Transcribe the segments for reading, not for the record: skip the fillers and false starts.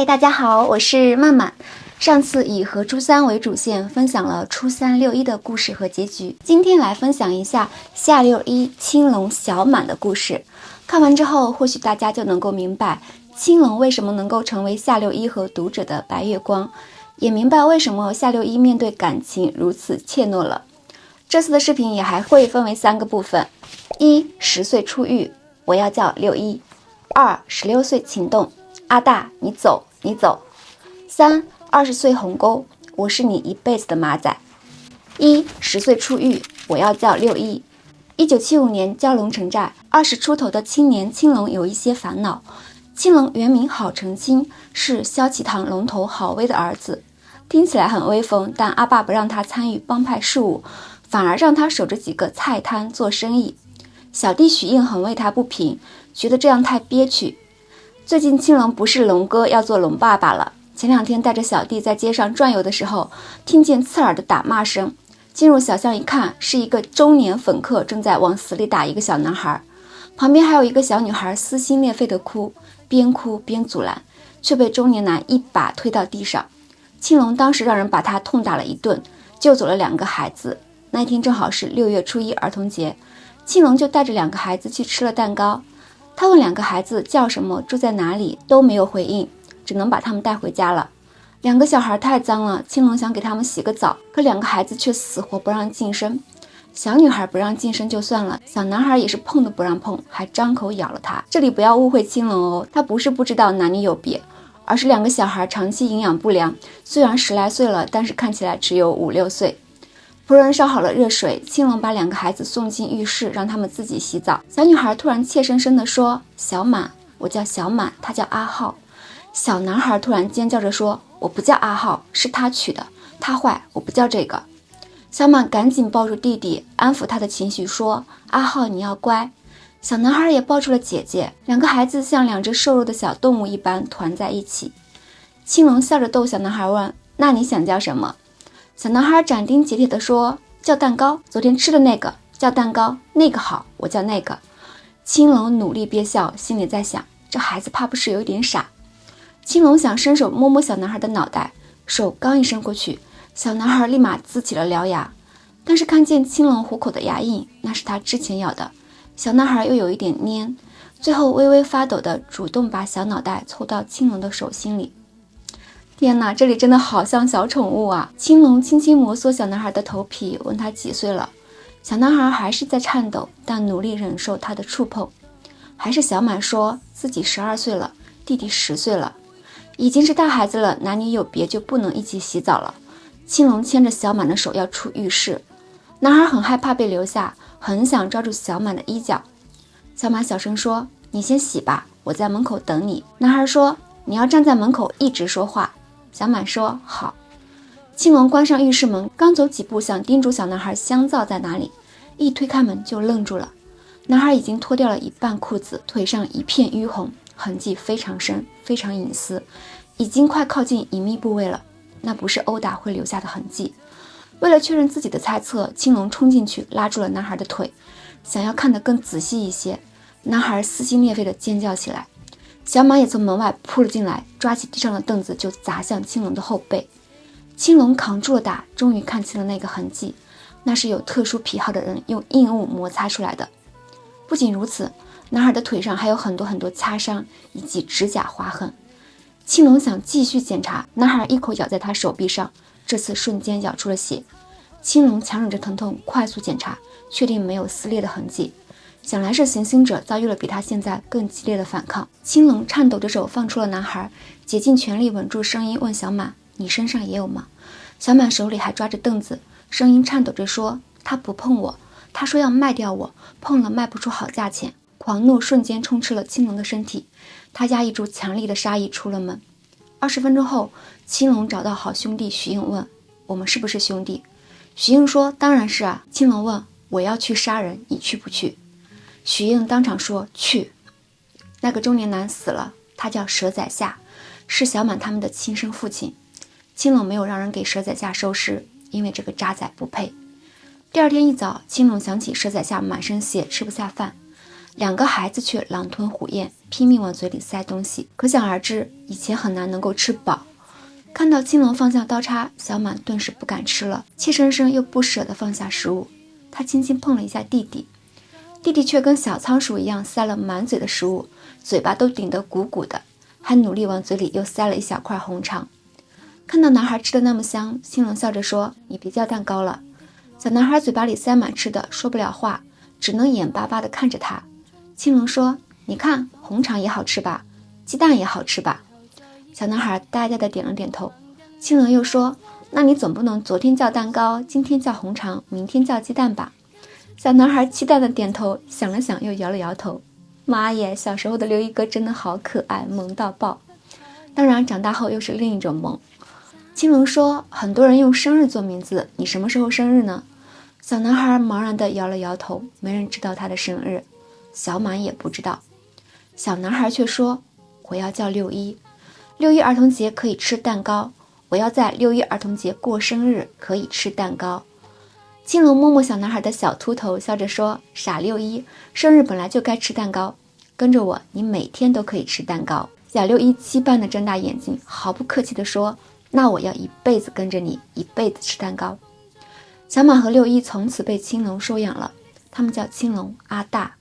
大家好，我是曼曼。上次以何初三为主线分享了初三六一的故事和结局，今天来分享一下下六一青龙小满的故事。看完之后，或许大家就能够明白青龙为什么能够成为下六一和读者的白月光，也明白为什么下六一面对感情如此怯懦了。这次的视频也还会分为3个部分：一，10岁出狱，我要叫六一；2， 16岁情动，阿大你走你走；3， 20岁鸿沟，我是你一辈子的马仔。一，10岁出狱，我要叫六一。1975年蛟龙城寨，20出头的青年青龙有一些烦恼。青龙原名郝成清，是萧启堂龙头郝威的儿子，听起来很威风，但阿爸不让他参与帮派事务，反而让他守着几个菜摊做生意。小弟许应很为他不平，觉得这样太憋屈。最近青龙不是龙哥，要做龙爸爸了。前2天带着小弟在街上转悠的时候，听见刺耳的打骂声，进入小巷一看，是一个中年粉客正在往死里打一个小男孩，旁边还有一个小女孩撕心裂肺的哭边阻拦，却被中年男一把推到地上。青龙当时让人把他痛打了一顿，救走了2个孩子。那天正好是6月初1儿童节，青龙就带着2个孩子去吃了蛋糕。他问2个孩子叫什么，住在哪里，都没有回应，只能把他们带回家了。2个小孩太脏了，青龙想给他们洗个澡，可2个孩子却死活不让近身。小女孩不让近身就算了，小男孩也是碰都不让碰，还张口咬了他。这里不要误会青龙哦，他不是不知道男女有别，而是2个小孩长期营养不良，虽然10来岁了，但是看起来只有5、6岁。仆人烧好了热水，青龙把2个孩子送进浴室，让他们自己洗澡。小女孩突然怯生生地说：“小满，我叫小满，他叫阿浩。”小男孩突然尖叫着说：“我不叫阿浩，是他取的，他坏，我不叫这个。”小满赶紧抱住弟弟，安抚他的情绪，说：“阿浩，你要乖。”小男孩也抱住了姐姐，2个孩子像2只瘦弱的小动物一般团在一起。青龙笑着逗小男孩问：“那你想叫什么？”小男孩斩钉截铁地说：“叫蛋糕，昨天吃的那个，叫蛋糕，那个好，我叫那个。”青龙努力憋笑，心里在想，这孩子怕不是有点傻。青龙想伸手摸摸小男孩的脑袋，手刚一伸过去，小男孩立马呲起了獠牙，但是看见青龙虎口的牙印，那是他之前咬的。小男孩又有一点蔫，最后微微发抖的主动把小脑袋凑到青龙的手心里。天哪，这里真的好像小宠物啊！青龙轻轻摩挲小男孩的头皮，问他几岁了。小男孩还是在颤抖，但努力忍受他的触碰。还是小满说自己12岁了，弟弟10岁了，已经是大孩子了，男女有别就不能一起洗澡了。青龙牵着小满的手要出浴室，男孩很害怕被留下，很想抓住小满的衣角。小满小声说：“你先洗吧，我在门口等你。”男孩说：“你要站在门口一直说话。”小满说：“好。”青龙关上浴室门，刚走几步想叮嘱小男孩香皂在哪里，一推开门就愣住了。男孩已经脱掉了一半裤子，腿上一片淤红，痕迹非常深，非常隐私，已经快靠近隐秘部位了，那不是殴打会留下的痕迹。为了确认自己的猜测，青龙冲进去拉住了男孩的腿，想要看得更仔细一些。男孩撕心裂肺地尖叫起来，小满也从门外扑了进来，抓起地上的凳子就砸向青龙的后背。青龙扛住了打，终于看清了那个痕迹，那是有特殊癖好的人用硬物摩擦出来的。不仅如此，男孩的腿上还有很多擦伤以及指甲划痕。青龙想继续检查，男孩一口咬在他手臂上，这次瞬间咬出了血。青龙强忍着疼痛快速检查，确定没有撕裂的痕迹，想来是行凶者遭遇了比他现在更激烈的反抗。青龙颤抖着手放出了男孩，竭尽全力稳住声音问小满：“你身上也有吗？”小满手里还抓着凳子，声音颤抖着说：“他不碰我，他说要卖掉我，碰了卖不出好价钱。”狂怒瞬间充斥了青龙的身体，他压抑住强力的杀意出了门。20分钟后，青龙找到好兄弟许应问：“我们是不是兄弟？”许应说：“当然是啊。”青龙问：“我要去杀人，你去不去？”许应当场说：“去。”那个中年男死了，他叫佘宰夏，是小满他们的亲生父亲。青龙没有让人给佘宰夏收尸，因为这个渣仔不配。第2天一早，青龙想起佘宰夏满身血，吃不下饭，两个孩子却狼吞虎咽，拼命往嘴里塞东西，可想而知，以前很难能够吃饱。看到青龙放下刀叉，小满顿时不敢吃了，怯生生又不舍得放下食物。他轻轻碰了一下弟弟，弟弟却跟小仓鼠一样塞了满嘴的食物，嘴巴都顶得鼓鼓的，还努力往嘴里又塞了一小块红肠。看到男孩吃得那么香，青龙笑着说：“你别叫蛋糕了。”小男孩嘴巴里塞满吃的，说不了话，只能眼巴巴地看着他。青龙说：“你看，红肠也好吃吧，鸡蛋也好吃吧？”小男孩呆呆地点了点头。青龙又说：“那你总不能昨天叫蛋糕，今天叫红肠，明天叫鸡蛋吧？”小男孩期待地点头，想了想又摇了摇头。妈耶，小时候的六一哥真的好可爱，萌到爆。当然长大后又是另一种萌。青龙说：“很多人用生日做名字，你什么时候生日呢？”小男孩茫然地摇了摇头，没人知道他的生日，小满也不知道。小男孩却说：“我要叫六一，六一儿童节可以吃蛋糕，我要在六一儿童节过生日，可以吃蛋糕。”青龙摸摸小男孩的小秃头，笑着说：“傻六一，生日本来就该吃蛋糕，跟着我，你每天都可以吃蛋糕。”小六一期盼地睁大眼睛，毫不客气地说：“那我要一辈子跟着你，一辈子吃蛋糕。”小满和六一从此被青龙收养了，他们叫青龙阿大。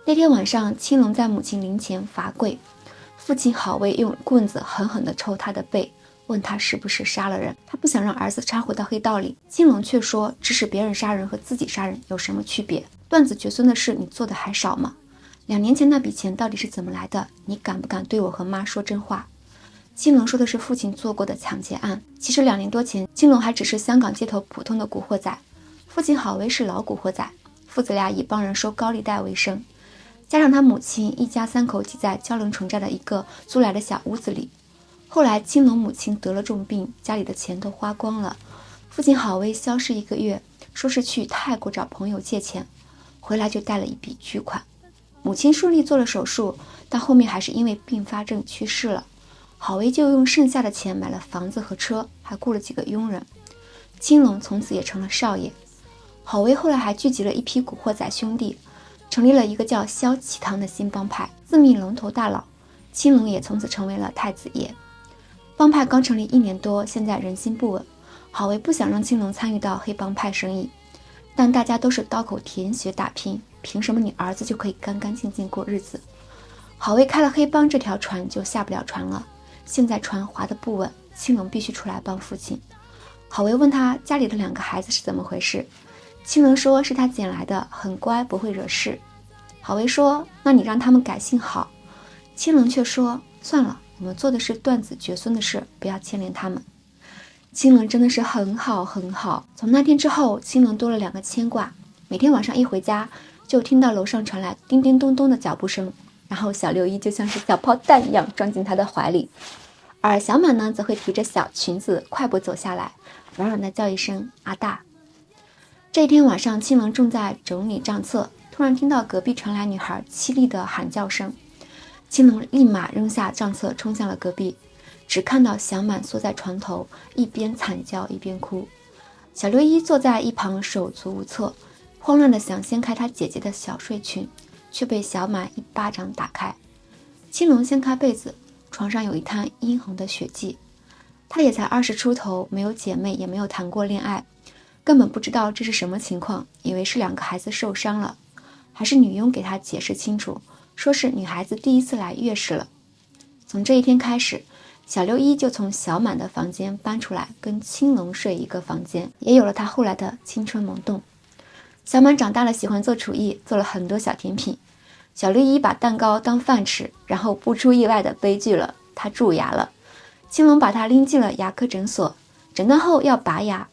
那天晚上，青龙在母亲灵前罚跪，父亲好威用棍子狠狠地抽他的背，问他是不是杀了人。他不想让儿子插回到黑道里，青龙却说指使别人杀人和自己杀人有什么区别？断子绝孙的事你做的还少吗？2年前那笔钱到底是怎么来的？你敢不敢对我和妈说真话？青龙说的是父亲做过的抢劫案。其实2年多前，青龙还只是香港街头普通的古惑仔，父亲郝威是老古惑仔，父子俩以帮人收高利贷为生，加上他母亲一家3口挤在蛟龙城寨的一个租来的小屋子里。后来青龙母亲得了重病，家里的钱都花光了，父亲郝威消失1个月，说是去泰国找朋友借钱，回来就带了一笔巨款。母亲顺利做了手术，但后面还是因为并发症去世了。郝威就用剩下的钱买了房子和车，还雇了几个佣人。青龙从此也成了少爷。郝威后来还聚集了一批古惑仔兄弟，成立了一个叫萧启堂的新帮派，自命龙头大佬。青龙也从此成为了太子爷。帮派刚成立1年多，现在人心不稳，郝威不想让青龙参与到黑帮派生意，但大家都是刀口舔血打拼，凭什么你儿子就可以干干净净过日子？郝威开了黑帮这条船就下不了船了，现在船划得不稳，青龙必须出来帮父亲。郝威问他家里的2个孩子是怎么回事，青龙说是他捡来的，很乖，不会惹事。郝威说：“那你让他们改姓郝。”青龙却说：“算了，我们做的是断子绝孙的事，不要牵连他们。”青龙真的是很好很好。从那天之后，青龙多了2个牵挂，每天晚上一回家就听到楼上传来叮叮咚咚的脚步声，然后小六一就像是小炮弹一样装进他的怀里，而小满呢则会提着小裙子快步走下来，软软的叫一声阿大。这一天晚上，青龙正在整理账册，突然听到隔壁传来女孩凄厉的喊叫声。青龙立马扔下账册冲向了隔壁，只看到小满缩在床头，一边惨叫一边哭。小六一坐在一旁手足无措，慌乱的想掀开他姐姐的小睡裙，却被小满一巴掌打开。青龙掀开被子，床上有一滩殷红的血迹。他也才20出头，没有姐妹，也没有谈过恋爱，根本不知道这是什么情况，以为是2个孩子受伤了，还是女佣给他解释清楚，说是女孩子第一次来月事了。从这一天开始，小六一就从小满的房间搬出来，跟青龙睡一个房间，也有了他后来的青春萌动。小满长大了，喜欢做厨艺，做了很多小甜品。小六一把蛋糕当饭吃，然后不出意外的悲剧了，他蛀牙了。青龙把他拎进了牙科诊所，诊断后要拔牙，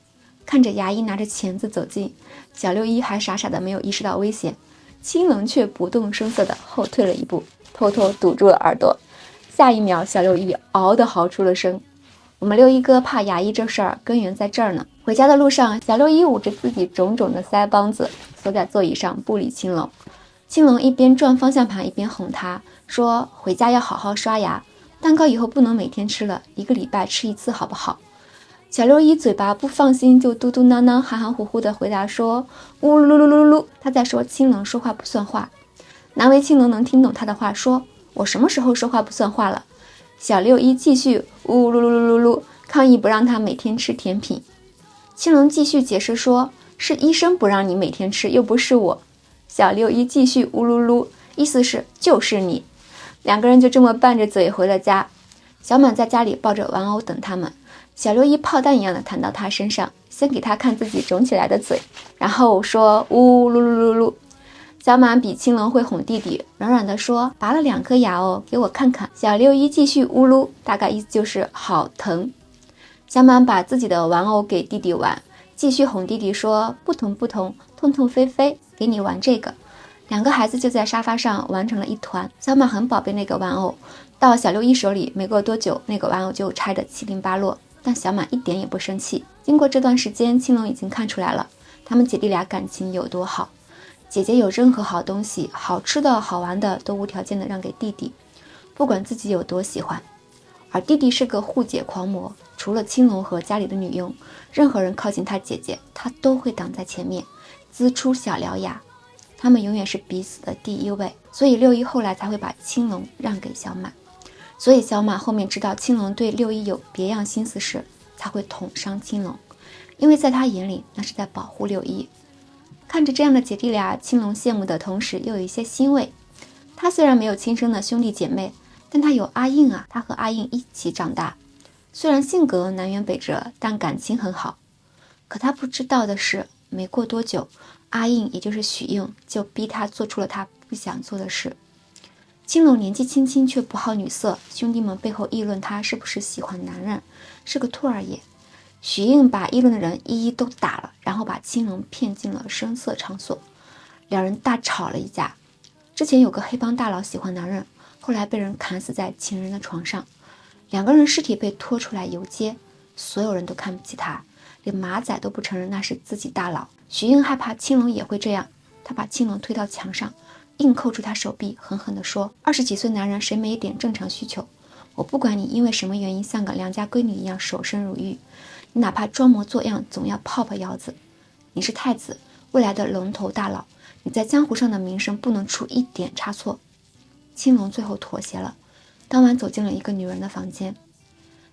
看着牙医拿着钳子走近，小六一还傻傻的没有意识到危险，青龙却不动声色的后退了一步，偷偷堵住了耳朵。下一秒，小六一嗷的嚎出了声。我们六一哥怕牙医这事儿根源在这儿呢。回家的路上，小六一捂着自己肿肿的腮帮子，坐在座椅上不理青龙。青龙一边转方向盘一边哄他说：“回家要好好刷牙，蛋糕以后不能每天吃了，1个礼拜吃1次好不好？”小六一嘴巴不放心，就嘟嘟囔囔含含糊糊的回答说：“呜噜噜噜噜噜。”他在说青龙说话不算话。难为青龙能听懂他的话，说：“我什么时候说话不算话了？”小六一继续呜噜噜噜噜噜抗议不让他每天吃甜品。青龙继续解释说：“是医生不让你每天吃，又不是我。”小六一继续呜噜噜，意思是就是你。两个人就这么拌着嘴回了家。小满在家里抱着玩偶等他们，小六一炮弹一样的弹到他身上，先给他看自己肿起来的嘴，然后说呜噜噜噜噜。小满比青龙会哄弟弟，软软的说：“拔了2颗牙哦，给我看看。”小六一继续呜噜，大概意思就是好疼。小满把自己的玩偶给弟弟玩，继续哄弟弟说：“不同不同，痛痛飞飞，给你玩这个。”两个孩子就在沙发上玩成了一团。小满很宝贝那个玩偶，到小六一手里没过多久，那个玩偶就拆得七零八落，但小满一点也不生气。经过这段时间，青龙已经看出来了，他们姐弟俩感情有多好。姐姐有任何好东西，好吃的好玩的都无条件的让给弟弟，不管自己有多喜欢。而弟弟是个护姐狂魔，除了青龙和家里的女佣，任何人靠近他姐姐，他都会挡在前面，龇出小獠牙。他们永远是彼此的第一位，所以六一后来才会把青龙让给小满。所以小满后面知道青龙对六一有别样心思时，才会捅伤青龙，因为在他眼里那是在保护六一。看着这样的姐弟俩，青龙羡慕的同时又有一些欣慰。他虽然没有亲生的兄弟姐妹，但他有阿印啊，他和阿印一起长大，虽然性格南辕北辙，但感情很好。可他不知道的是，没过多久，阿印也就是许应就逼他做出了他不想做的事。青龙年纪轻轻却不好女色，兄弟们背后议论他是不是喜欢男人，是个兔儿爷。许应把议论的人一一都打了，然后把青龙骗进了声色场所，两人大吵了一架。之前有个黑帮大佬喜欢男人，后来被人砍死在情人的床上，两个人尸体被拖出来游街，所有人都看不起他，连马仔都不承认那是自己大佬。许应害怕青龙也会这样，他把青龙推到墙上，硬扣住他手臂，狠狠地说：“20几岁男人谁没一点正常需求？我不管你因为什么原因像个良家闺女一样守身如玉，你哪怕装模作样总要泡泡腰子。你是太子，未来的龙头大佬，你在江湖上的名声不能出一点差错。”青龙最后妥协了，当晚走进了一个女人的房间。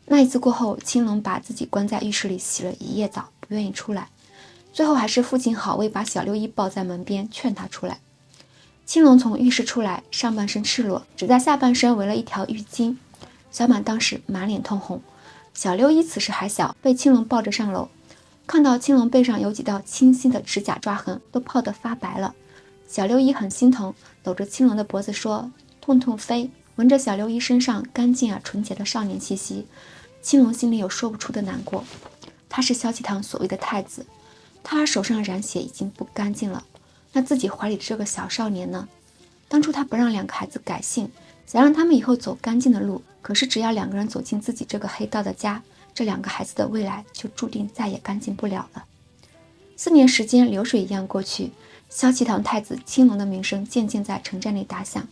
那一次过后，青龙把自己关在浴室里洗了一夜澡，不愿意出来。最后还是父亲好为把小六一抱在门边劝他出来。青龙从浴室出来，上半身赤裸，只在下半身围了一条浴巾。小满当时满脸通红，小六一此时还小，被青龙抱着上楼，看到青龙背上有几道清晰的指甲抓痕，都泡得发白了。小六一很心疼，搂着青龙的脖子说：“痛痛飞。”闻着小六一身上干净而纯洁的少年气息，青龙心里有说不出的难过。他是萧启堂所谓的太子，他手上染血已经不干净了，那自己怀里的这个小少年呢？当初他不让两个孩子改姓，想让他们以后走干净的路，可是只要两个人走进自己这个黑道的家，这两个孩子的未来就注定再也干净不了了。4年时间流水一样过去，萧启堂太子青龙的名声渐渐在城寨内打响。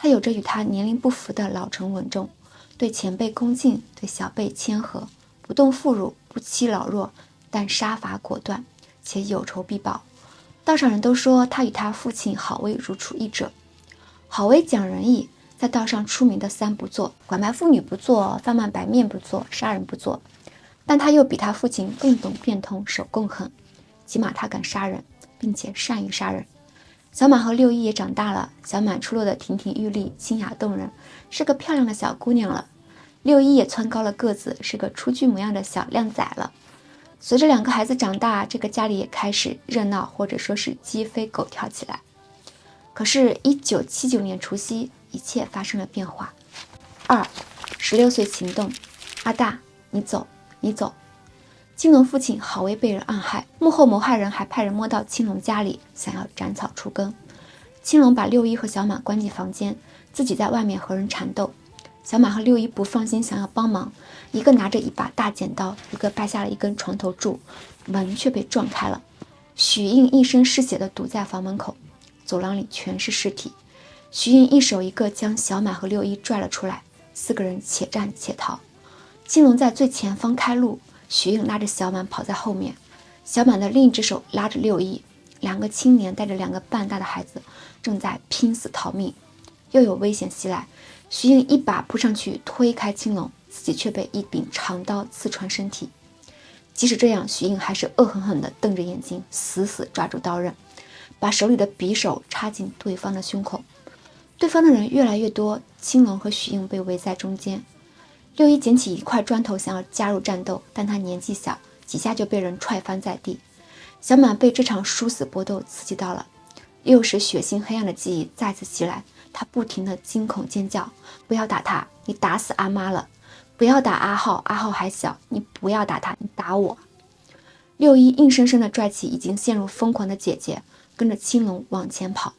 他有着与他年龄不符的老成稳重，对前辈恭敬，对小辈谦和，不动妇孺，不欺老弱，但杀伐果断，且有仇必报。道上人都说他与他父亲郝威如出一辙。郝威讲仁义，在道上出名的3不做：拐卖妇女不做，贩卖白面不做，杀人不做。但他又比他父亲更懂变通，手更狠，起码他敢杀人，并且善于杀人。小满和六一也长大了，小满出落得亭亭玉立，清雅动人，是个漂亮的小姑娘了。六一也蹿高了个子，是个雏菊模样的小靓仔了。随着2个孩子长大，这个家里也开始热闹，或者说是鸡飞狗跳起来。可是1979年除夕，一切发生了变化。16岁行动，阿大，你走，你走。青龙父亲郝威被人暗害，幕后谋害人还派人摸到青龙家里，想要斩草除根。青龙把六一和小满关进房间，自己在外面和人缠斗。小满和六一不放心，想要帮忙，一个拿着一把大剪刀，一个掰下了一根床头柱，门却被撞开了。许应一身是血的堵在房门口，走廊里全是尸体。许应一手一个将小满和六一拽了出来，4个人且战且逃。青龙在最前方开路，许应拉着小满跑在后面，小满的另一只手拉着六一，2个青年带着2个半大的孩子正在拼死逃命。又有危险袭来，徐应一把扑上去推开青龙，自己却被一柄长刀刺穿身体。即使这样，徐应还是恶狠狠地瞪着眼睛，死死抓住刀刃，把手里的匕首插进对方的胸口。对方的人越来越多，青龙和徐应被围在中间。六一捡起一块砖头想要加入战斗，但他年纪小，几下就被人踹翻在地。小满被这场殊死搏斗刺激到了，又是血腥黑暗的记忆再次袭来，他不停地惊恐尖叫：不要打他，你打死阿妈了！不要打阿浩，阿浩还小，你不要打他，你打我！六一硬生生地拽起已经陷入疯狂的姐姐，跟着青龙往前跑。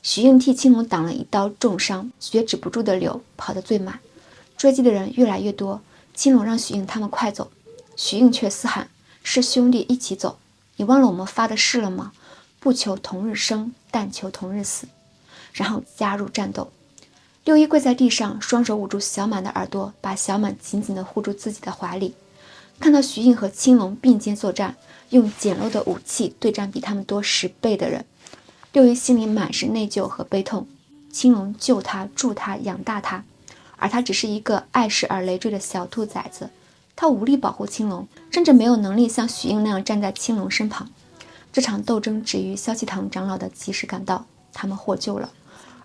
徐应替青龙挡了一刀重伤，血止不住的流，跑得最慢。追击的人越来越多，青龙让徐应他们快走，徐应却嘶喊：是兄弟一起走，你忘了我们发的誓了吗？不求同日生，但求同日死。然后加入战斗。六一跪在地上，双手捂住小满的耳朵，把小满紧紧地护住自己的怀里。看到徐应和青龙并肩作战，用简陋的武器对战比他们多10倍的人，六一心里满是内疚和悲痛。青龙救他、助他、养大他，而他只是一个碍事而累赘的小兔崽子。他无力保护青龙，甚至没有能力像徐应那样站在青龙身旁。这场斗争止于萧启堂长老的及时赶到，他们获救了。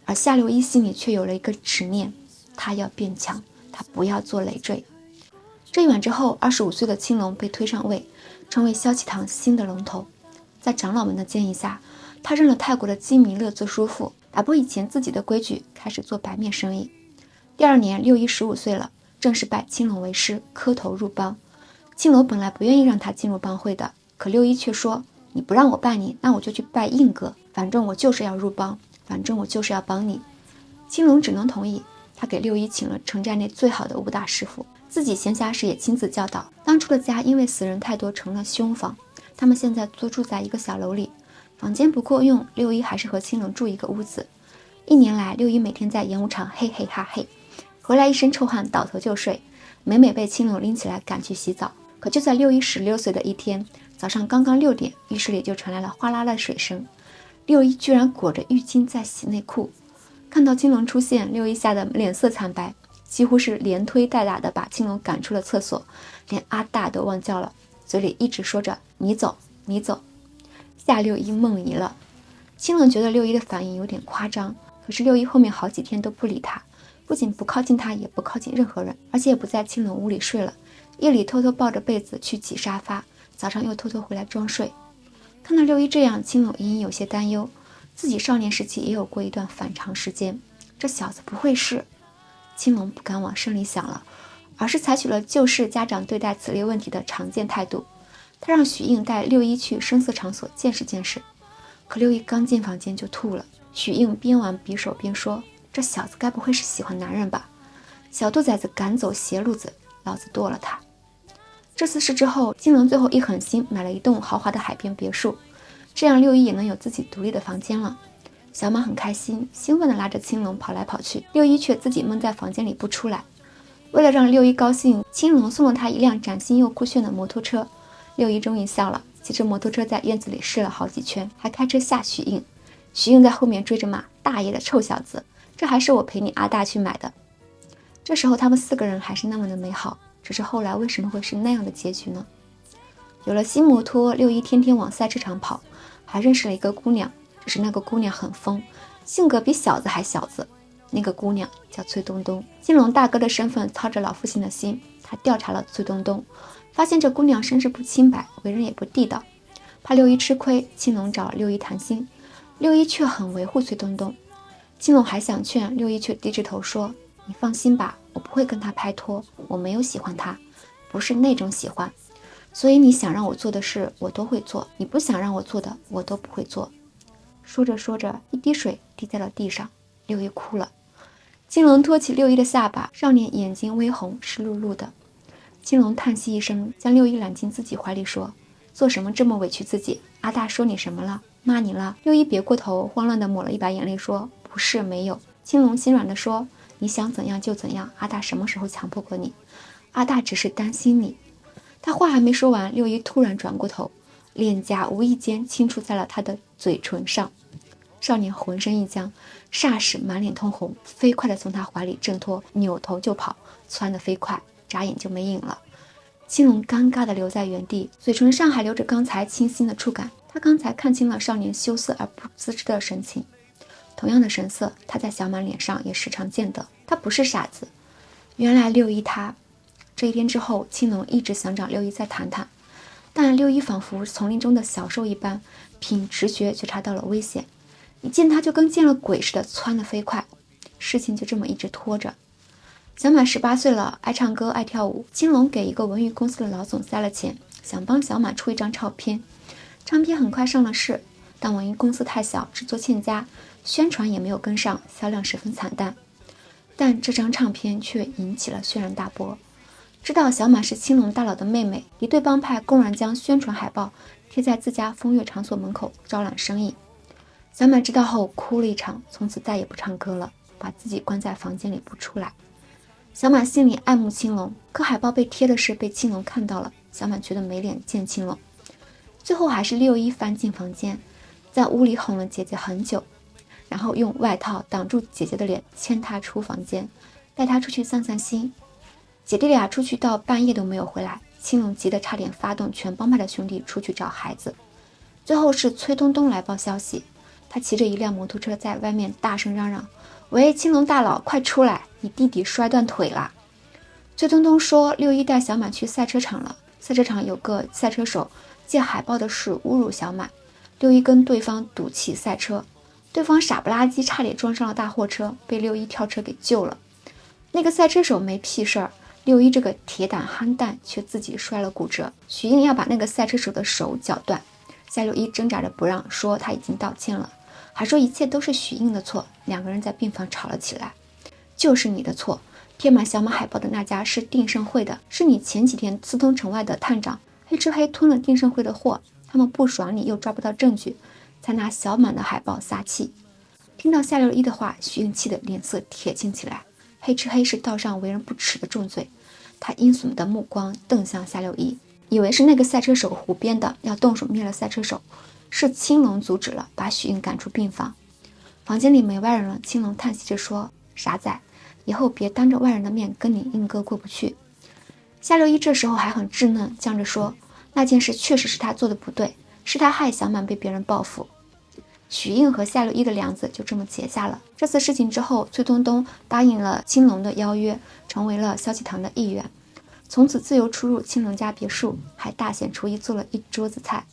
而夏六一心里却有了一个执念，他要变强，他不要做累赘。这一晚之后，25岁的青龙被推上位，成为萧启堂新的龙头。在长老们的建议下，他认了泰国的基弥勒做叔父，打破以前自己的规矩，开始做白面生意。第2年，六一15岁了，正式拜青龙为师，磕头入帮。青龙本来不愿意让他进入帮会的，可六一却说：你不让我拜你，那我就去拜应哥，反正我就是要入帮，反正我就是要帮你。青龙只能同意。他给六一请了城寨内最好的武打师傅，自己闲暇时也亲自教导。当初的家因为死人太多成了凶房，他们现在租住在一个小楼里，房间不够用，六一还是和青龙住一个屋子。1年来，六一每天在演武场嘿嘿哈嘿，回来一身臭汗，倒头就睡，每每被青龙拎起来赶去洗澡。可就在六一16岁的一天，早上刚刚6点，浴室里就传来了哗啦的水声。六一居然裹着浴巾在洗内裤。看到青龙出现，六一吓得脸色惨白，几乎是连推带打的把青龙赶出了厕所，连阿大都忘叫了，嘴里一直说着你走你走，吓六一梦遗了。青龙觉得六一的反应有点夸张，可是六一后面好几天都不理他，不仅不靠近他，也不靠近任何人，而且也不在青龙屋里睡了，夜里偷偷抱着被子去挤沙发，早上又偷偷回来装睡。看到六一这样，青龙隐隐有些担忧，自己少年时期也有过一段反常时间，这小子不会是……青龙不敢往深里想了，而是采取了旧式家长对待此类问题的常见态度。他让许应带六一去声色场所见识见识，可六一刚进房间就吐了。许应边玩匕首边说：这小子该不会是喜欢男人吧？小兔崽子赶走邪路子，老子剁了他。这次事之后，青龙最后一狠心买了一栋豪华的海边别墅，这样六一也能有自己独立的房间了。小马很开心，兴奋地拉着青龙跑来跑去，六一却自己闷在房间里不出来。为了让六一高兴，青龙送了他一辆崭新又酷炫的摩托车。六一终于笑了，骑着摩托车在院子里试了好几圈，还开车吓许应。许应在后面追着骂：大爷的臭小子，这还是我陪你阿大去买的。这时候他们4个人还是那么的美好，只是后来为什么会是那样的结局呢？有了新摩托，六一天天往赛车场跑，还认识了一个姑娘，只是那个姑娘很疯，性格比小子还小子。那个姑娘叫崔东东。青龙大哥的身份操着老父亲的心，他调查了崔东东，发现这姑娘身世不清白，为人也不地道，怕六一吃亏，青龙找六一谈心，六一却很维护崔东东。青龙还想劝，六一却低着头说：你放心吧，我不会跟他拍拖，我没有喜欢他，不是那种喜欢，所以你想让我做的事我都会做，你不想让我做的我都不会做。说着说着，一滴水滴在了地上，六一哭了。青龙托起六一的下巴，少年眼睛微红，湿漉漉的。青龙叹息一声，将六一揽进自己怀里说：做什么这么委屈自己？阿大说你什么了？骂你了？六一别过头，慌乱地抹了一把眼泪说：不是，没有。青龙心软地说：你想怎样就怎样，阿大什么时候强迫过你？阿大只是担心你。他话还没说完，六一突然转过头，脸颊无意间轻触在了他的嘴唇上。少年浑身一僵，霎时满脸通红，飞快地从他怀里挣脱，扭头就跑，窜得飞快，眨眼就没影了。青龙尴尬地留在原地，嘴唇上还留着刚才清新的触感。他刚才看清了少年羞涩而不自知的神情，同样的神色，他在小满脸上也时常见得。他不是傻子，原来六一他……这一天之后，青龙一直想找六一再谈谈，但六一仿佛丛林中的小兽一般，凭直觉觉察到了危险，一见他就跟见了鬼似的窜得飞快。事情就这么一直拖着。小满18岁了，爱唱歌爱跳舞。青龙给一个文娱公司的老总塞了钱，想帮小满出一张照片。唱片很快上了市，但文娱公司太小，制作欠佳，宣传也没有跟上，销量十分惨淡。但这张唱片却引起了轩然大波。知道小满是青龙大佬的妹妹，敌对帮派公然将宣传海报贴在自家风月场所门口招揽生意。小满知道后哭了一场，从此再也不唱歌了，把自己关在房间里不出来。小满心里爱慕青龙，可海报被贴的事被青龙看到了，小满觉得没脸见青龙。最后还是六一翻进房间，在屋里哄了姐姐很久，然后用外套挡住姐姐的脸，牵她出房间，带她出去散散心。姐弟俩出去到半夜都没有回来，青龙急得差点发动全帮派的兄弟出去找孩子。最后是崔东东来报消息，他骑着一辆摩托车在外面大声嚷嚷：“喂，青龙大佬，快出来，你弟弟摔断腿了。”崔东东说六一带小满去赛车场了，赛车场有个赛车手借海报的事侮辱小满，六一跟对方赌气赛车，对方傻不拉几差点撞上了大货车，被六一跳车给救了。那个赛车手没屁事儿，六一这个铁胆憨蛋却自己摔了骨折。许英要把那个赛车手的手绞断，夏六一挣扎着不让，说他已经道歉了，还说一切都是许英的错。两个人在病房吵了起来。就是你的错，贴满小满海报的那家是定盛会的，是你前几天私通城外的探长黑吃黑吞了定盛会的货，他们不爽你又抓不到证据，才拿小满的海报撒气。听到夏六一的话，许英气得脸色铁青起来。黑吃黑是道上为人不齿的重罪，他阴损的目光瞪向夏六一，以为是那个赛车手胡编的，要动手灭了赛车手，是青龙阻止了，把许英赶出病房。房间里没外人了，青龙叹息着说：“傻仔，以后别当着外人的面跟你英哥过不去。”夏六一这时候还很稚嫩，犟着说：“那件事确实是他做的不对，是他害小满被别人报复。”许英和夏六一的梁子就这么结下了。这次事情之后，崔东东答应了青龙的邀约，成为了萧启堂的一员，从此自由出入青龙家别墅，还大显厨艺做了一桌子菜，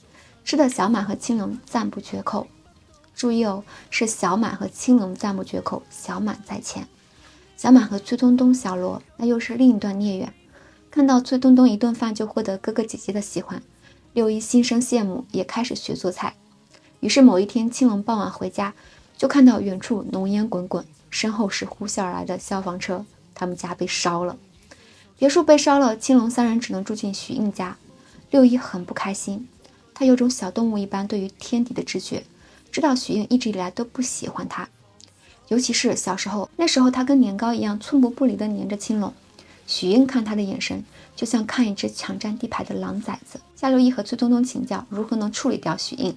吃的小满和青龙赞不绝口。注意哦，是小满和青龙赞不绝口，小满在前。小满和崔东东、小罗那又是另一段孽缘。看到崔东东一顿饭就获得哥哥姐姐的喜欢，六一心生羡慕，也开始学做菜。于是某一天，青龙傍晚回家，就看到远处浓烟滚滚，身后是呼啸而来的消防车，他们家被烧了。别墅被烧了，青龙三人只能住进许应家。六一很不开心，他有种小动物一般对于天敌的直觉，知道许应一直以来都不喜欢他，尤其是小时候，那时候他跟年糕一样寸步不离地黏着青龙。许应看他的眼神就像看一只抢占地盘的狼崽子。夏六一和崔东东请教如何能处理掉许应。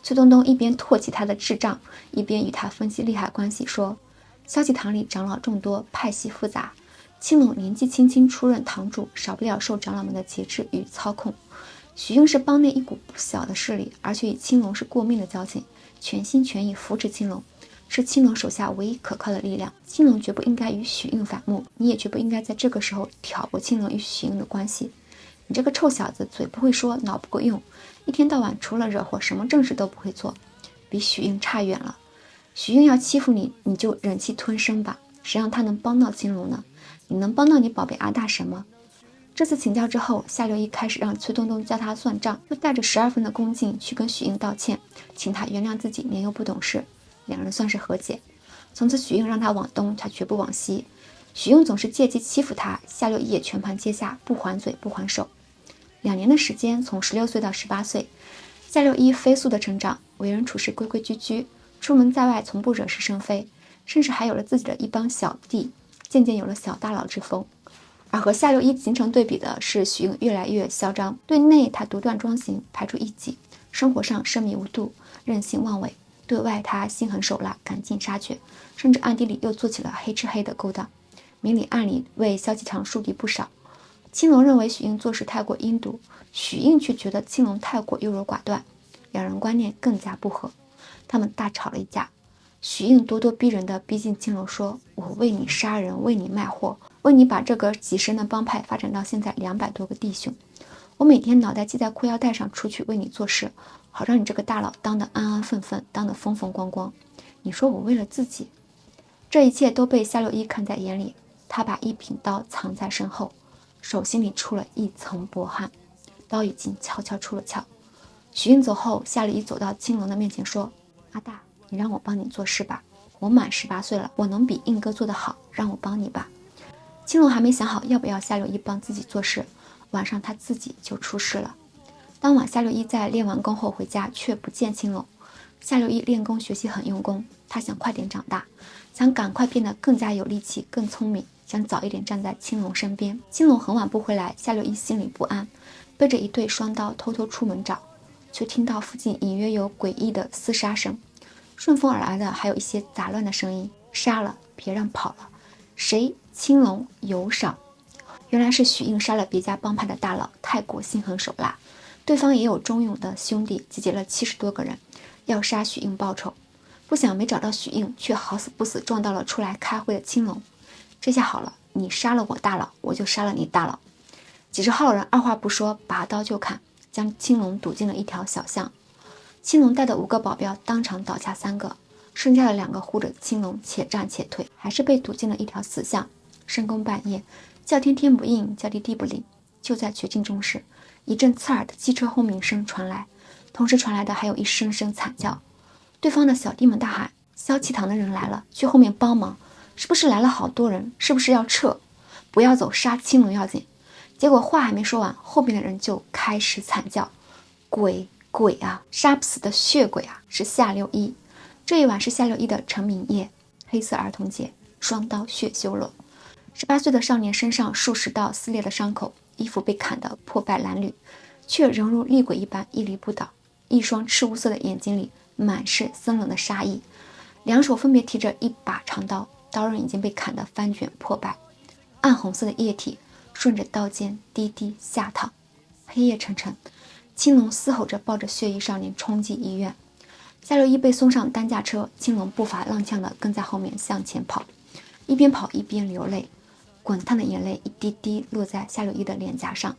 崔东东一边唾弃他的智障，一边与他分析利害关系，说萧启堂里长老众多，派系复杂，青龙年纪轻轻出任堂主，少不了受长老们的节制与操控。许应是帮内一股不小的势力，而且与青龙是过命的交情，全心全意扶持青龙，是青龙手下唯一可靠的力量。青龙绝不应该与许应反目，你也绝不应该在这个时候挑拨青龙与许应的关系。你这个臭小子，嘴不会说，脑不够用，一天到晚除了惹祸，什么正事都不会做，比许应差远了。许应要欺负你，你就忍气吞声吧，谁让他能帮到青龙呢？你能帮到你宝贝阿大神吗？这次请教之后，夏六一开始让崔东东教他算账，又带着12分的恭敬去跟许应道歉，请他原谅自己年幼不懂事，两人算是和解。从此许应让他往东，他绝不往西。许应总是借机欺负他，夏六一也全盘接下，不还嘴不还手。2年的时间，从16岁到18岁，夏六一飞速的成长，为人处事规规矩矩，出门在外从不惹是生非，甚至还有了自己的一帮小弟，渐渐有了小大佬之风。而和夏六一形成对比的是，许应越来越嚣张，对内他独断专行，排除异己，生活上奢靡无度，任性妄为，对外他心狠手辣，赶尽杀绝，甚至暗地里又做起了黑吃黑的勾当，明里暗里为萧启堂树敌不少。青龙认为许应做事太过阴毒，许应却觉得青龙太过优柔寡断，两人观念更加不合，他们大吵了一架。许应咄咄逼人地逼近青龙说：“我为你杀人，为你卖货，为你把这个几十人的帮派发展到现在200多个弟兄。我每天脑袋系在裤腰带上出去为你做事，好让你这个大佬当得安安分分，当得风风光光。你说我为了自己？”这一切都被夏六一看在眼里，他把一柄刀藏在身后，手心里出了一层薄汗，刀已经悄悄出了鞘。许应走后，夏六一走到青龙的面前说：“阿大，你让我帮你做事吧，我满18岁了，我能比应哥做得好，让我帮你吧。”青龙还没想好要不要夏六一帮自己做事，晚上他自己就出事了。当晚夏六一在练完功后回家，却不见青龙。夏六一练功学习很用功，他想快点长大，想赶快变得更加有力气，更聪明，想早一点站在青龙身边。青龙很晚不回来，夏六一心里不安，背着一对双刀偷偷出门找，却听到附近隐约有诡异的厮杀声，顺风而来的还有一些杂乱的声音：“杀了，别让跑了，谁？青龙有赏。”原来是许应杀了别家帮派的大佬，太过心狠手辣。对方也有忠勇的兄弟，集结了70多个人，要杀许应报仇。不想没找到许应，却好死不死撞到了出来开会的青龙。这下好了，你杀了我大佬，我就杀了你大佬。几十号人二话不说，拔刀就砍，将青龙堵进了一条小巷。青龙带的5个保镖当场倒下3个，剩下的2个护着青龙，且战且退，还是被堵进了一条死巷。深更半夜，叫天天不应，叫地地不灵。就在绝境中时，一阵刺耳的机车轰鸣声传来，同时传来的还有一声声惨叫。对方的小弟们大喊：“萧启堂的人来了，去后面帮忙！是不是来了好多人？是不是要撤？不要走，杀青龙要紧！”结果话还没说完，后边的人就开始惨叫：“鬼啊，杀不死的血鬼啊！”是夏六一。这一晚是夏六一的成名夜，黑色儿童节，双刀血修罗。18岁的少年身上数十道撕裂的伤口，衣服被砍得破败褴褛，却仍如厉鬼一般屹立不倒。一双赤乌色的眼睛里满是森冷的杀意，两手分别提着一把长刀，刀刃已经被砍得翻卷破败，暗红色的液体顺着刀尖滴滴下淌。黑夜沉沉，青龙嘶吼着抱着血衣少年冲进医院。夏六一被送上担架车，青龙步伐踉跄地跟在后面向前跑，一边跑一边流泪，滚烫的眼泪一滴滴落在夏六一的脸颊上。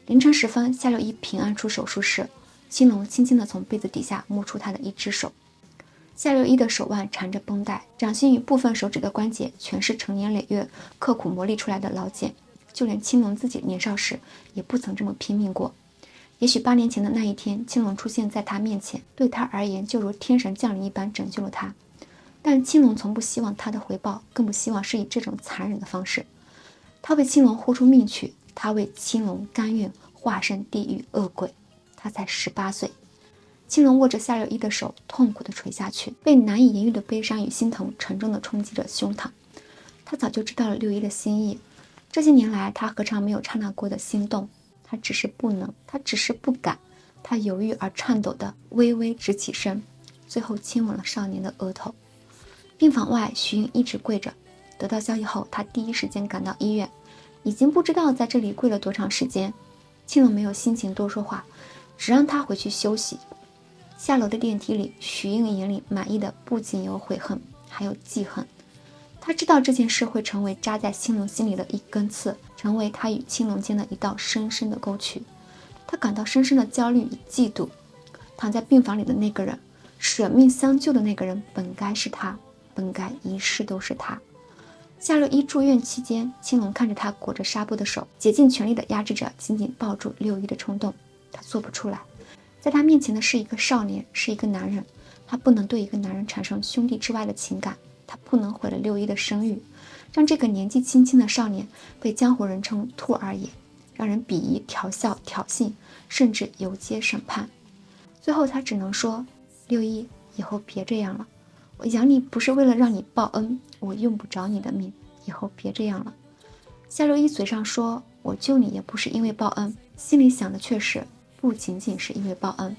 凌晨时分，夏六一平安出手术室，青龙轻轻地从被子底下摸出他的一只手。夏六一的手腕缠着绷带，掌心与部分手指的关节全是成年累月刻苦磨砺出来的老茧，就连青龙自己年少时也不曾这么拼命过。也许8年前的那一天，青龙出现在他面前，对他而言就如天神降临一般拯救了他。但青龙从不希望他的回报，更不希望是以这种残忍的方式。他为青龙豁出命去，他为青龙甘愿化身地狱恶鬼。他才18岁。青龙握着夏六一的手，痛苦地垂下去，被难以言喻的悲伤与心疼沉重地冲击着胸膛。他早就知道了六一的心意，这些年来他何尝没有刹那过的心动，他只是不能，他只是不敢。他犹豫而颤抖地微微直起身，最后亲吻了少年的额头。病房外，徐英一直跪着。得到消息后，他第一时间赶到医院，已经不知道在这里跪了多长时间。青龙没有心情多说话，只让他回去休息。下楼的电梯里，徐英眼里满意的不仅有悔恨，还有记恨。他知道这件事会成为扎在青龙心里的一根刺，成为他与青龙间的一道深深的沟渠。他感到深深的焦虑与嫉妒。躺在病房里的那个人，舍命相救的那个人，本该是他，本该一世都是他。夏六一住院期间，青龙看着他裹着纱布的手，竭尽全力地压制着紧紧抱住六一的冲动。他做不出来，在他面前的是一个少年，是一个男人，他不能对一个男人产生兄弟之外的情感，他不能毁了六一的声誉，让这个年纪轻轻的少年被江湖人称兔儿爷，让人鄙夷、调笑、挑衅，甚至游街审判。最后他只能说，六一，以后别这样了，我养你不是为了让你报恩，我用不着你的命，以后别这样了。夏六一嘴上说我救你也不是因为报恩，心里想的却是不仅仅是因为报恩。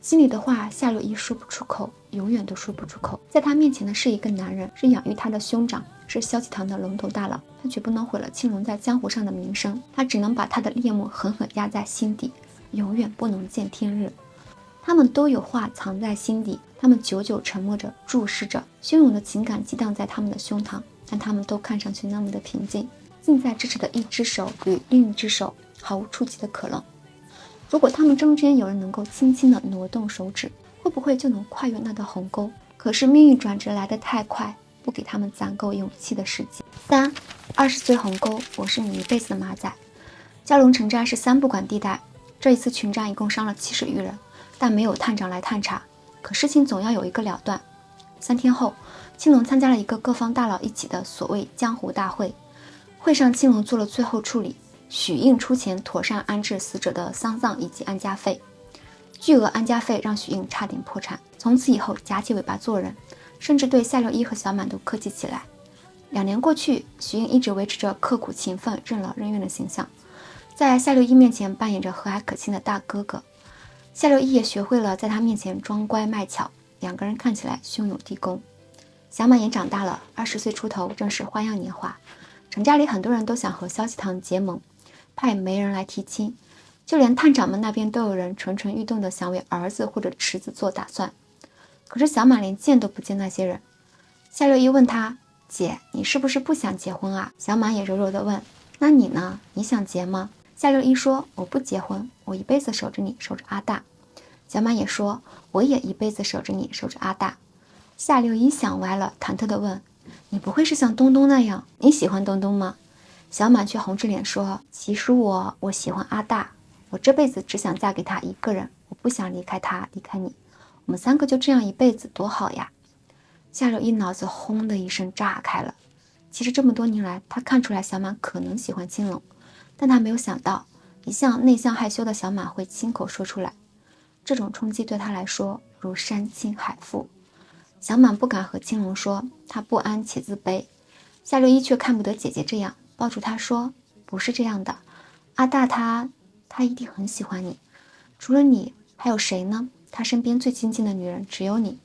心里的话夏六一说不出口，永远都说不出口。在他面前的是一个男人，是养育他的兄长，是萧启堂的龙头大佬，他绝不能毁了青龙在江湖上的名声，他只能把他的烈目狠狠压在心底，永远不能见天日。他们都有话藏在心底，他们久久沉默着，注视着，汹涌的情感激荡在他们的胸膛，但他们都看上去那么的平静。近在咫尺的一只手与另一只手毫无触及的可能，如果他们中间有人能够轻轻地挪动手指，会不会就能跨越那道鸿沟？可是命运转折来得太快，不给他们攒够勇气的时机。20岁鸿沟，我是你一辈子的马仔。蛟龙城寨是三不管地带，这一次群战一共伤了70余人，但没有探长来探查。可事情总要有一个了断。3天后，青龙参加了一个各方大佬一起的所谓江湖大会。会上，青龙做了最后处理，许应出钱妥善安置死者的丧葬以及安家费。巨额安家费让许应差点破产，从此以后夹起尾巴做人，甚至对夏六一和小满都客气起来。2年过去，许应一直维持着刻苦勤奋、任劳任怨的形象，在夏六一面前扮演着和蔼可亲的大哥哥。夏六一也学会了在他面前装乖卖巧，2个人看起来兄友弟恭。小满也长大了，20岁出头，正是花样年华。城家里很多人都想和萧启堂结盟，怕也没人来提亲，就连探长们那边都有人蠢蠢欲动的想为儿子或者侄子做打算。可是小满连见都不见那些人。夏六一问他：姐，你是不是不想结婚啊？小满也柔柔地问：那你呢？你想结吗？夏六一说：我不结婚，我一辈子守着你，守着阿大。小满也说：我也一辈子守着你，守着阿大。夏六一想歪了，忐忑地问：你不会是像东东那样？你喜欢东东吗？小满却红着脸说：其实我喜欢阿大，我这辈子只想嫁给他一个人，我不想离开他，离开你，我们3个就这样一辈子多好呀。夏六一脑子轰的一声炸开了。其实这么多年来，他看出来小满可能喜欢青龙，但他没有想到一向内向害羞的小满会亲口说出来。这种冲击对他来说如山清海覆。小满不敢和青龙说，他不安且自卑。夏六一却看不得姐姐这样，抱住他说：不是这样的，阿大他一定很喜欢你，除了你还有谁呢？他身边最亲近的女人只有你，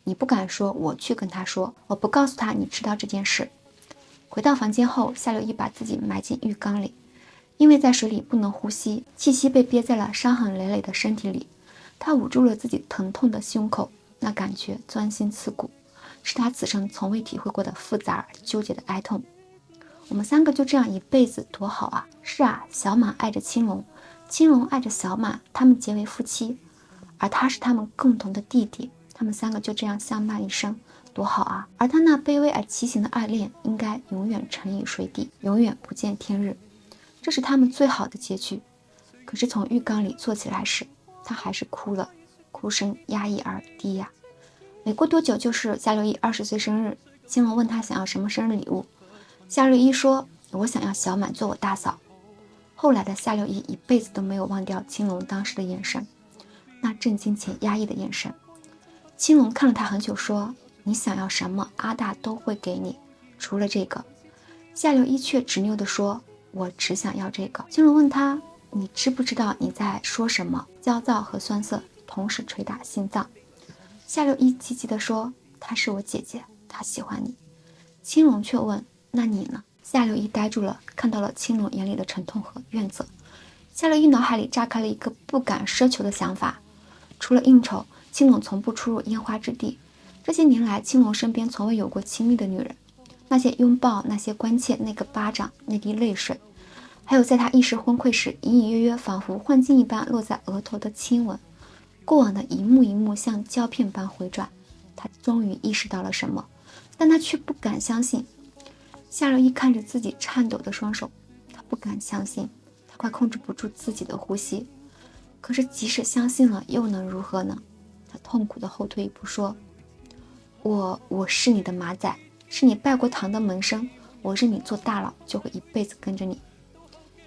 你不敢说，我去跟他说，我不告诉他你知道这件事。回到房间后，夏六一把自己埋进浴缸里，因为在水里不能呼吸，气息被憋在了伤痕累累的身体里。他捂住了自己疼痛的胸口，那感觉钻心刺骨，是他此生从未体会过的复杂而纠结的哀痛。我们3个就这样一辈子多好啊！是啊，小满爱着青龙，青龙爱着小满，他们结为夫妻，而他是他们共同的弟弟，他们3个就这样相伴一生，多好啊！而他那卑微而畸形的爱恋，应该永远沉于水底，永远不见天日，这是他们最好的结局。可是从浴缸里坐起来时，他还是哭了，哭声压抑而低哑。没过多久就是夏六一20岁生日，青龙问他想要什么生日礼物，夏六一说：我想要小满做我大嫂。后来的夏六一一辈子都没有忘掉青龙当时的眼神，那震惊且压抑的眼神。青龙看了他很久，说：你想要什么，阿大都会给你，除了这个。夏六一却执拗地说：我只想要这个。青龙问他：你知不知道你在说什么？焦躁和酸涩同时捶打心脏。夏六一急急地说：她是我姐姐，她喜欢你。青龙却问：那你呢？夏六一呆住了，看到了青龙眼里的沉痛和怨责。夏六一脑海里炸开了一个不敢奢求的想法，除了应酬，青龙从不出入烟花之地。这些年来，青龙身边从未有过亲密的女人，那些拥抱，那些关切，那个巴掌，那滴泪水，还有在他意识昏聩时隐隐约约仿佛幻境一般落在额头的亲吻，过往的一幕一幕像胶片般回转。他终于意识到了什么，但他却不敢相信。夏六一看着自己颤抖的双手，他不敢相信，他快控制不住自己的呼吸。可是即使相信了又能如何呢？他痛苦地后退一步说：我是你的马仔，是你拜过堂的门生，我认你做大佬就会一辈子跟着你。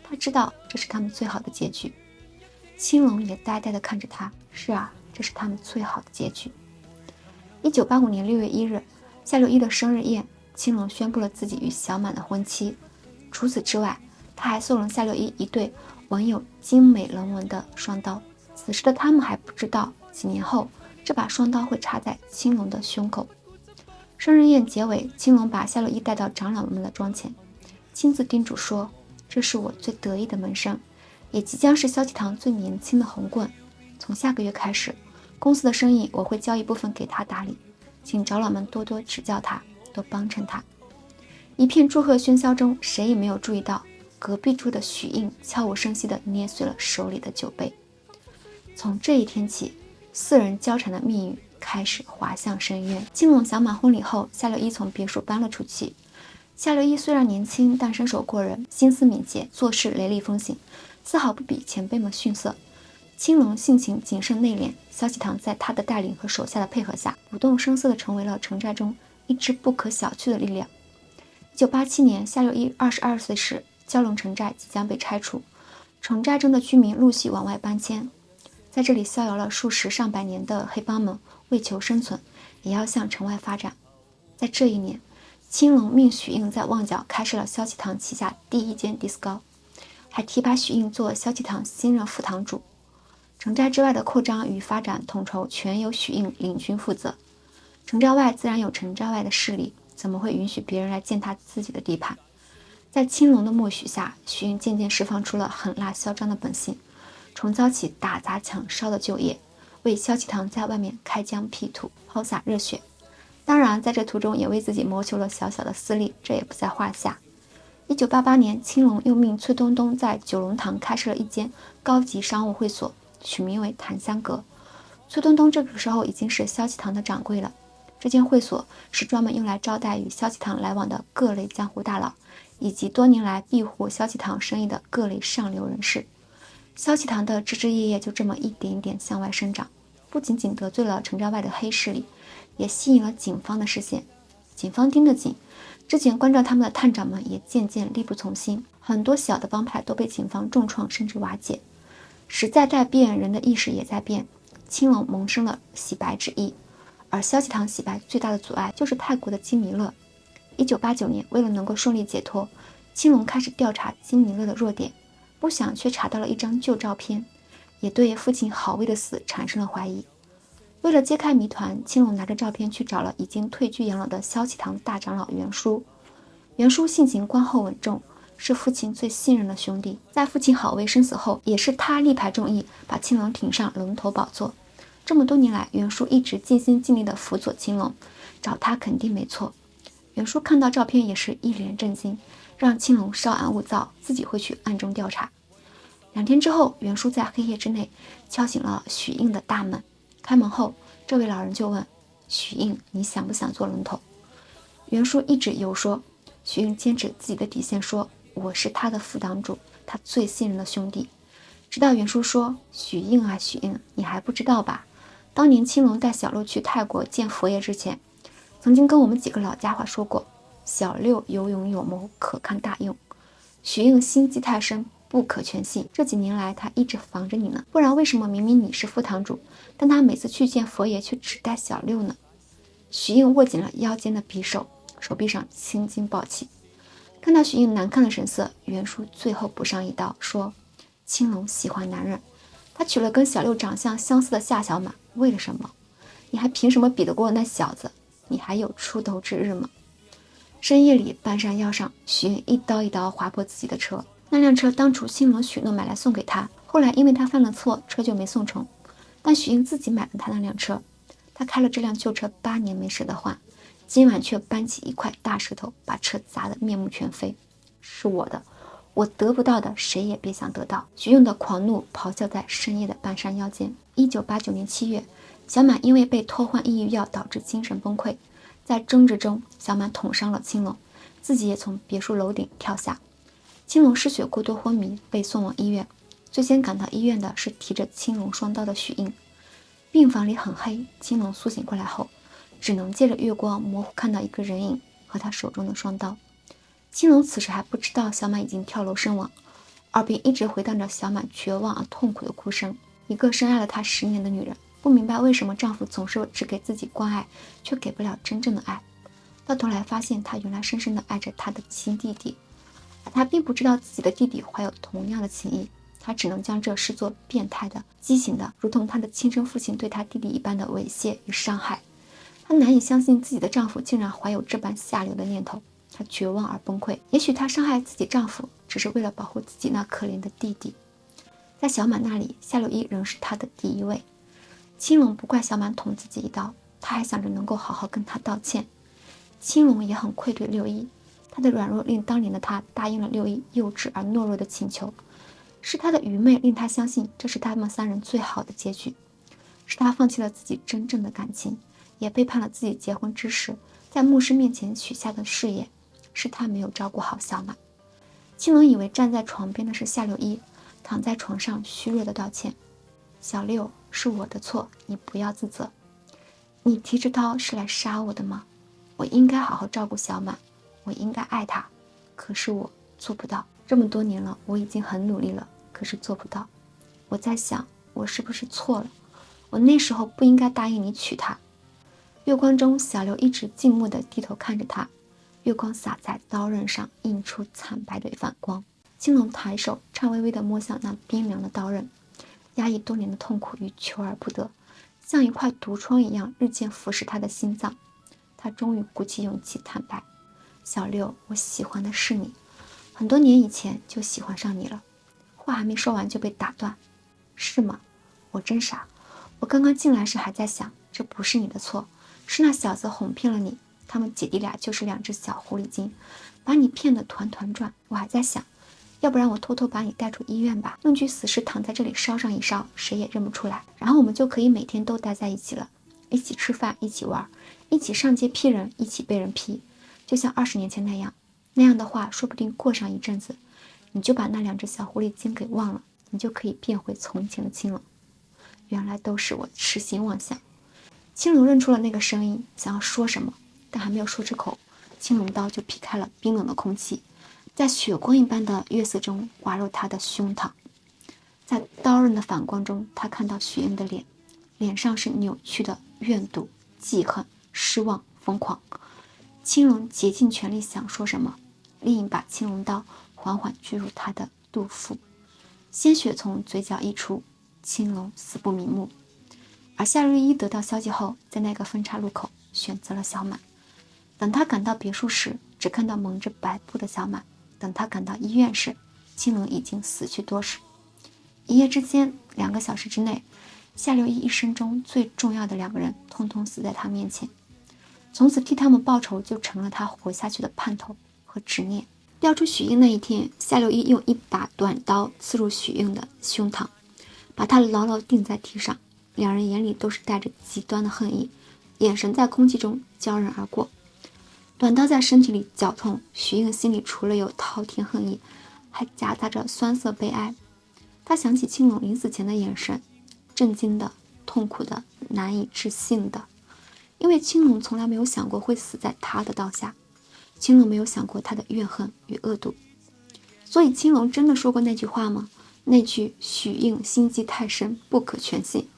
他知道这是他们最好的结局。青龙也呆呆地看着他，是啊，这是他们最好的结局。1985年6月1日，夏六一的生日宴，青龙宣布了自己与小满的婚期。除此之外，他还送了夏六一一对纹有精美棱纹的双刀。此时的他们还不知道，几年后，这把双刀会插在青龙的胸口。生日宴结尾，青龙把夏六一带到长老们的庄前，亲自叮嘱说：“这是我最得意的门生，也即将是萧启堂最年轻的红棍。从下个月开始，公司的生意我会交一部分给他打理，请长老们多多指教他，多帮衬他。”一片祝贺喧嚣中，谁也没有注意到隔壁桌的许应悄无声息地捏碎了手里的酒杯。从这一天起，四人交缠的命运开始滑向深渊。青龙小满婚礼后，夏六一从别墅搬了出去。夏六一虽然年轻，但身手过人，心思敏捷，做事雷厉风行，丝毫不比前辈们逊色。青龙性情谨慎内敛，萧启堂在他的带领和手下的配合下，不动声色地成为了城寨中一支不可小觑的力量。1987年，夏六一22岁时，蛟龙城寨即将被拆除，城寨中的居民陆续往外搬迁。在这里逍遥了数十上百年的黑帮们，为求生存，也要向城外发展。在这一年，青龙命许应在旺角开设了萧启堂旗下第一间迪斯高，还提拔许应做萧启堂新任副堂主。城寨之外的扩张与发展统筹全由许应领军负责。城寨外自然有城寨外的势力，怎么会允许别人来践踏自己的地盘？在青龙的默许下，许应渐渐释放出了狠辣嚣张的本性，重操起打砸抢烧的旧业，为萧启堂在外面开疆辟土，抛洒热血。当然，在这途中也为自己谋求了小小的私利，这也不在话下。1988年，青龙又命崔东东在九龙塘开设了一间高级商务会所，取名为檀香阁。崔东东这个时候已经是萧启堂的掌柜了。这间会所是专门用来招待与萧启堂来往的各类江湖大佬，以及多年来庇护萧启堂生意的各类上流人士。萧启堂的枝枝叶叶就这么一点一点向外生长，不仅仅得罪了城寨外的黑势力，也吸引了警方的视线。警方盯得紧，之前关照他们的探长们也渐渐力不从心，很多小的帮派都被警方重创甚至瓦解。时代在变，人的意识也在变。青龙萌生了洗白之意，而萧启堂洗白最大的阻碍就是泰国的金弥勒。1989年，为了能够顺利解脱，青龙开始调查金弥勒的弱点，不想却查到了一张旧照片，也对父亲郝威的死产生了怀疑。为了揭开谜团，青龙拿着照片去找了已经退居养老的萧启堂大长老袁叔。袁叔性情宽厚稳重，是父亲最信任的兄弟，在父亲郝威生死后，也是他力排众议，把青龙挺上龙头宝座。这么多年来，袁叔一直尽心尽力地辅佐青龙，找他肯定没错。袁叔看到照片也是一脸震惊，让青龙稍安勿躁，自己会去暗中调查。2天之后，袁叔在黑夜之内敲醒了许应的大门。开门后，这位老人就问许应：“你想不想做龙头？”袁叔一直游说，许应坚持自己的底线，说：“我是他的副堂主，他最信任的兄弟。”直到袁叔说：“许应啊，许应，你还不知道吧？当年青龙带小六去泰国见佛爷之前，曾经跟我们几个老家伙说过，小六有勇有谋，可看大用。许应心机太深，不可全信。这几年来，他一直防着你呢，不然为什么明明你是副堂主，但他每次去见佛爷却只带小六呢？”许应握紧了腰间的匕首，手臂上青筋暴起。看到许应难看的神色，袁叔最后补上一刀，说：“青龙喜欢男人，他娶了跟小六长相相似的夏小满，为了什么？你还凭什么比得过那小子？你还有出头之日吗？”深夜里，半山腰上，许应一刀一刀划破自己的车。那辆车当初青龙许诺买来送给他，后来因为他犯了错，车就没送成。但许应自己买了他那辆车，他开了这辆旧车8年没舍得换，今晚却搬起一块大石头，把车砸得面目全非。是我的，我得不到的，谁也别想得到。许应的狂怒咆哮在深夜的半山腰间。1989年7月，小满因为被偷换抑郁药导致精神崩溃，在争执中，小满捅伤了青龙，自己也从别墅楼顶跳下。青龙失血过多昏迷，被送往医院。最先赶到医院的是提着青龙双刀的许应。病房里很黑，青龙苏醒过来后，只能借着月光模糊看到一个人影和他手中的双刀。青龙此时还不知道小满已经跳楼身亡，耳边一直回荡着小满绝望而痛苦的哭声。一个深爱了他10年的女人，不明白为什么丈夫总是只给自己关爱，却给不了真正的爱。到头来发现，他原来深深地爱着他的亲弟弟，而他并不知道自己的弟弟怀有同样的情谊。他只能将这视作变态的、畸形的，如同他的亲生父亲对他弟弟一般的猥亵与伤害。她难以相信自己的丈夫竟然怀有这般下流的念头，她绝望而崩溃。也许她伤害自己丈夫，只是为了保护自己那可怜的弟弟。在小满那里，夏六伊仍是他的第一位。青龙不怪小满捅自己一刀，他还想着能够好好跟他道歉。青龙也很愧对六一，他的软弱令当年的他答应了六一幼稚而懦弱的请求，是他的愚昧令他相信这是他们三人最好的结局，是他放弃了自己真正的感情，也背叛了自己结婚之时在牧师面前许下的誓言，是他没有照顾好小满。青龙以为站在床边的是夏六一，躺在床上虚弱的道歉：小六，是我的错，你不要自责。你提着刀是来杀我的吗？我应该好好照顾小满，我应该爱他，可是我做不到。这么多年了，我已经很努力了，可是做不到。我在想，我是不是错了？我那时候不应该答应你娶她。月光中，小六一直静默地低头看着他，月光洒在刀刃上，映出惨白的反光。青龙抬手颤巍巍地摸向那冰凉的刀刃，压抑多年的痛苦与求而不得，像一块毒疮一样日渐腐蚀他的心脏。他终于鼓起勇气坦白：小六，我喜欢的是你，很多年以前就喜欢上你了。话还没说完就被打断。是吗？我真傻，我刚刚进来时还在想，这不是你的错，是那小子哄骗了你，他们姐弟俩就是两只小狐狸精，把你骗得团团转。我还在想，要不然我偷偷把你带出医院吧，弄具死尸躺在这里烧上一烧，谁也认不出来，然后我们就可以每天都待在一起了，一起吃饭，一起玩，一起上街劈人，一起被人劈，就像20年前那样。那样的话，说不定过上一阵子，你就把那两只小狐狸精给忘了，你就可以变回从前的青龙。原来都是我痴心妄想。青龙认出了那个声音，想要说什么，但还没有说出口，青龙刀就劈开了冰冷的空气，在血光一般的月色中划入他的胸膛。在刀刃的反光中，他看到许英的脸，脸上是扭曲的怨毒、记恨、失望、疯狂。青龙竭尽全力想说什么，另一把青龙刀缓缓锯入他的肚腹，鲜血从嘴角溢出，青龙死不瞑目。而夏六一得到消息后，在那个分岔路口选择了小满。等他赶到别墅时，只看到蒙着白布的小满；等他赶到医院时，青龙已经死去多时。一夜之间，2个小时之内，夏六一一生中最重要的2个人通通死在他面前。从此替他们报仇就成了他活下去的盼头和执念。调出许英那一天，夏六一用一把短刀刺入许英的胸膛，把他牢牢钉在地上。2人眼里都是带着极端的恨意，眼神在空气中交刃而过。短刀在身体里绞痛，许英心里除了有滔天恨意，还夹杂着酸涩悲哀。他想起青龙临死前的眼神，震惊的、痛苦的、难以置信的。因为青龙从来没有想过会死在他的刀下，青龙没有想过他的怨恨与恶毒。所以青龙真的说过那句话吗？那句许英心机太深，不可全信。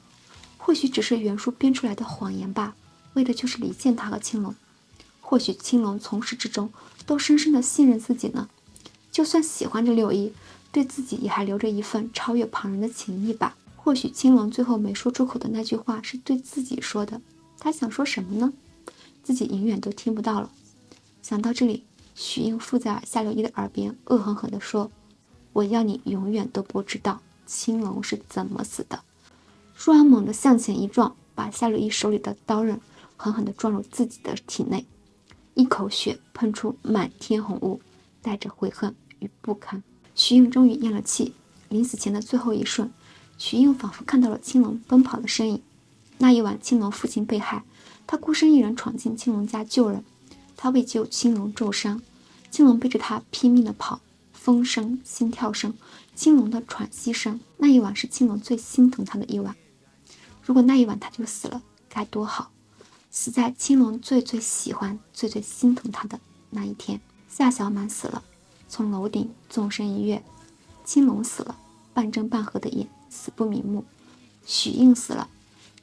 或许只是袁术编出来的谎言吧，为的就是离间他和青龙。或许青龙从始至终都深深的信任自己呢，就算喜欢着六一，对自己也还留着一份超越旁人的情谊吧。或许青龙最后没说出口的那句话是对自己说的，他想说什么呢？自己永远都听不到了。想到这里，许英附在夏六一的耳边恶狠狠地说：我要你永远都不知道青龙是怎么死的。说完猛地向前一撞，把夏六一手里的刀刃狠狠地撞入自己的体内，一口血喷出满天红雾，带着悔恨与不堪。许英终于咽了气，临死前的最后一瞬，许英仿佛看到了青龙奔跑的身影。那一晚青龙父亲被害，他孤身一人闯进青龙家救人，他为救青龙受伤，青龙背着他拼命地跑，风声、心跳声、青龙的喘息声，那一晚是青龙最心疼他的一晚。如果那一晚他就死了，该多好！死在青龙最最喜欢、最最心疼他的那一天。夏小满死了，从楼顶纵身一跃；青龙死了，半睁半合的眼，死不瞑目；许英死了，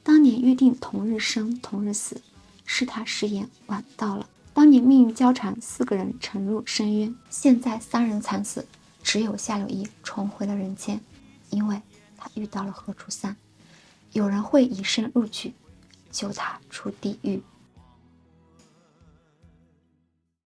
当年约定同日生同日死，是他食言晚到了。当年命运交缠，4个人沉入深渊，现在3人惨死，只有夏六一重回了人间。因为他遇到了何初三，有人会以身入狱，救他出地狱。